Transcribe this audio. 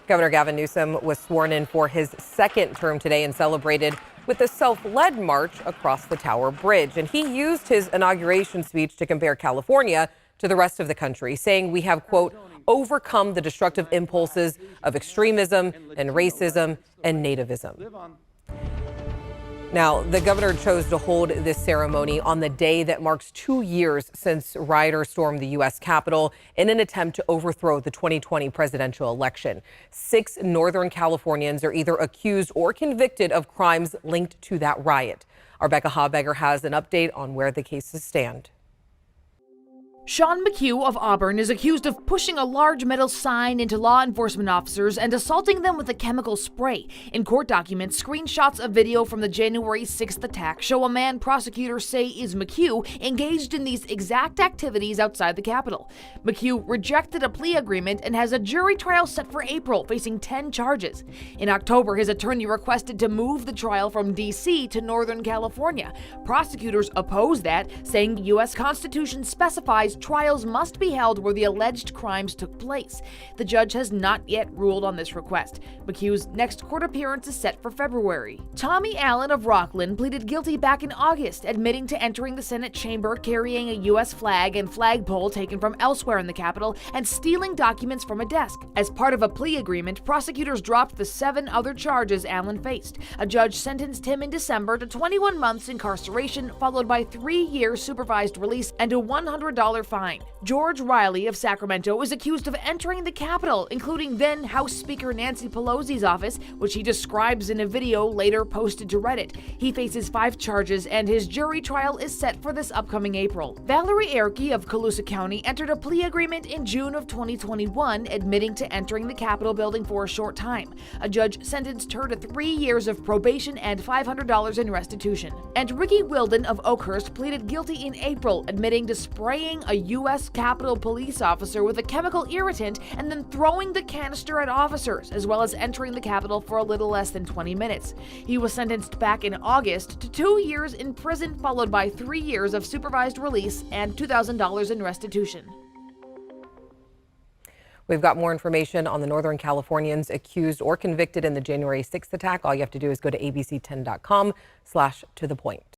Governor Gavin Newsom was sworn in for his second term today and celebrated with a self-led march across the Tower Bridge. And he used his inauguration speech to compare California to the rest of the country, saying we have, quote, overcome the destructive impulses of extremism and racism and nativism. Now, the governor chose to hold this ceremony on the day that marks 2 years since rioters stormed the U.S. Capitol in an attempt to overthrow the 2020 presidential election. 6 Northern Californians are either accused or convicted of crimes linked to that riot. Our Becca Habegger has an update on where the cases stand. Sean MCHUGH of Auburn is accused of pushing a large metal sign into law enforcement officers and assaulting them with a chemical spray. In court documents, screenshots of video from the January 6th attack show a man prosecutors say is MCHUGH engaged in these exact activities outside the Capitol. MCHUGH rejected a plea agreement and has a jury trial set for April, facing 10 charges. In October, his attorney requested to move the trial from D.C. to Northern California. Prosecutors opposed that, saying the U.S. Constitution specifies trials must be held where the alleged crimes took place. The judge has not yet ruled on this request. MCHUGH's next court appearance is set for February. Tommy ALLAN of Rocklin pleaded guilty back in August, admitting to entering the Senate chamber carrying a U.S. flag and flagpole taken from elsewhere in the Capitol and stealing documents from a desk. As part of a plea agreement, prosecutors dropped the 7 other charges ALLAN faced. A judge sentenced him in December to 21 months incarceration, followed by 3 years supervised release and a $100 fine. George Riley of Sacramento is accused of entering the Capitol, including then House Speaker Nancy Pelosi's office, which he describes in a video later posted to Reddit. He faces 5 charges, and his jury trial is set for this upcoming April. VALERIE EHRKE of Colusa County entered a plea agreement in June of 2021, admitting to entering the Capitol building for a short time. A judge sentenced her to 3 years of probation and $500 in restitution. And Ricky WILLDEN of Oakhurst pleaded guilty in April, admitting to spraying a U.S. Capitol police officer with a chemical irritant and then throwing the canister at officers, as well as entering the Capitol for a little less than 20 minutes. He was sentenced back in August to 2 years in prison, followed by 3 years of supervised release and $2,000 in restitution. We've got more information on the Northern Californians accused or convicted in the January 6th attack. All you have to do is go to abc10.com/tothepoint.